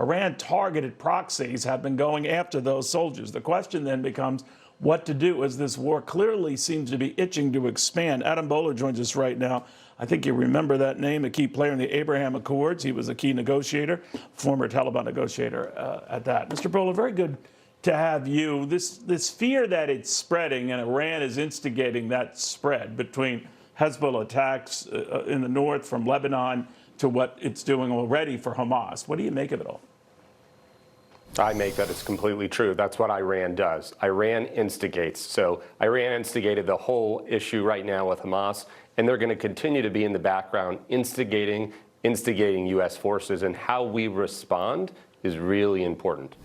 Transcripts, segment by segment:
Iran targeted proxies have been going after those soldiers. The question then becomes what to do as this war clearly seems to be itching to expand. Adam Boehler joins us right now. I think you remember that name, a key player in the Abraham Accords. He was a key negotiator, former Taliban negotiator at that. Mr. Boehler, very good to have you. This fear that it's spreading and Iran is instigating that spread between Hezbollah attacks in the north from Lebanon to what it's doing already for Hamas. What do you make of it all? I make that it's completely true. That's what Iran does. Iran instigates. So Iran instigated the whole issue right now with Hamas, and they're going to continue to be in the background instigating U.S. forces, and how we respond is really important.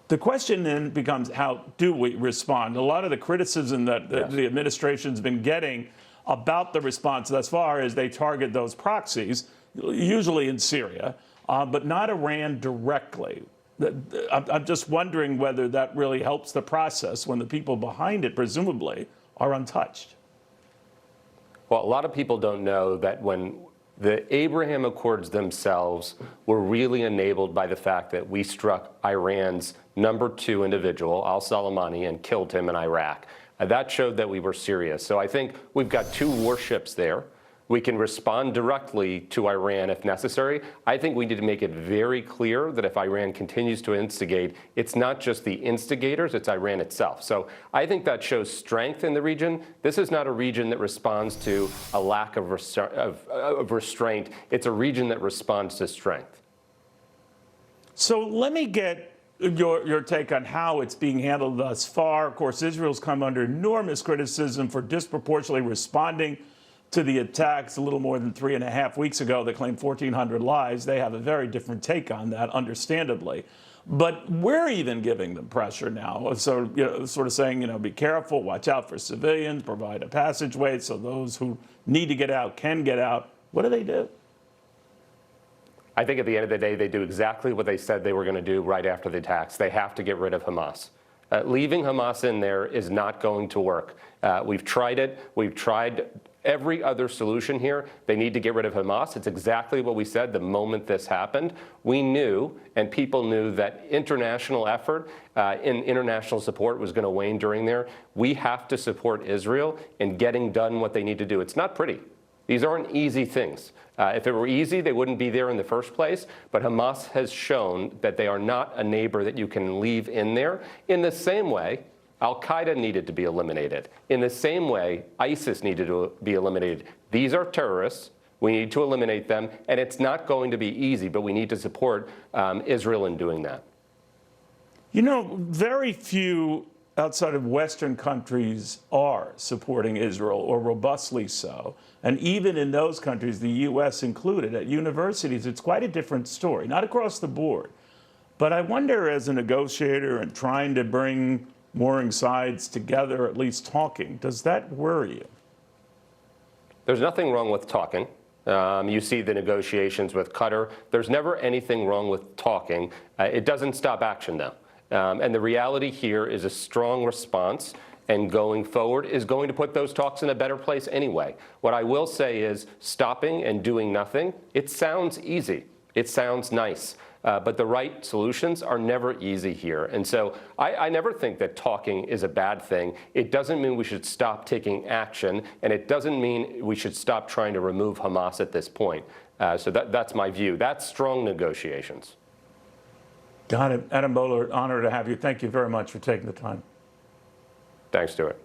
The question then becomes, how do we respond? A lot of the criticism that the administration's been getting about the response thus far is they target those proxies, usually in Syria, but not Iran directly. I'm just wondering whether that really helps the process when the people behind it, presumably, are untouched. Well, a lot of people don't know that when the Abraham Accords themselves were really enabled by the fact that we struck Iran's #2 individual, al-Soleimani, and killed him in Iraq. That showed that we were serious. So I think we've got 2 warships there. We can respond directly to Iran if necessary. I think we need to make it very clear that if Iran continues to instigate, it's not just the instigators, it's Iran itself. So I think that shows strength in the region. This is not a region that responds to a lack of restraint. It's a region that responds to strength. So let me get your take on how it's being handled thus far. Of course, Israel's come under enormous criticism for disproportionately responding to the attacks a little more than 3.5 weeks ago that claimed 1,400 lives. They have a very different take on that, understandably. But we're even giving them pressure now. So, sort of saying, be careful, watch out for civilians, provide a passageway so those who need to get out can get out. What do they do? I think at the end of the day, they do exactly what they said they were going to do right after the attacks. They have to get rid of Hamas. Leaving Hamas in there is not going to work. We've tried it. We've tried every other solution here. They need to get rid of Hamas. It's exactly what we said the moment this happened. We knew, and people knew, that international effort and international support was going to wane during there. We have to support Israel in getting done what they need to do. It's not pretty. These aren't easy things. If it were easy, they wouldn't be there in the first place. But Hamas has shown that they are not a neighbor that you can leave in there. In the same way, Al-Qaeda needed to be eliminated. In the same way, ISIS needed to be eliminated. These are terrorists. We need to eliminate them. And it's not going to be easy, but we need to support Israel in doing that. Very few outside of Western countries are supporting Israel, or robustly so. And even in those countries, the U.S. included, at universities, it's quite a different story. Not across the board. But I wonder, as a negotiator and trying to bring warring sides together, at least talking, does that worry you? There's nothing wrong with talking. You see the negotiations with Qatar. There's never anything wrong with talking. It doesn't stop action, though. And the reality here is a strong response, and going forward is going to put those talks in a better place anyway. What I will say is stopping and doing nothing, it sounds easy. It sounds nice. But the right solutions are never easy here. And so I never think that talking is a bad thing. It doesn't mean we should stop taking action, and it doesn't mean we should stop trying to remove Hamas at this point. So that's my view. That's strong negotiations. Got it. Adam Boehler, honor to have you. Thank you very much for taking the time. Thanks, Stuart.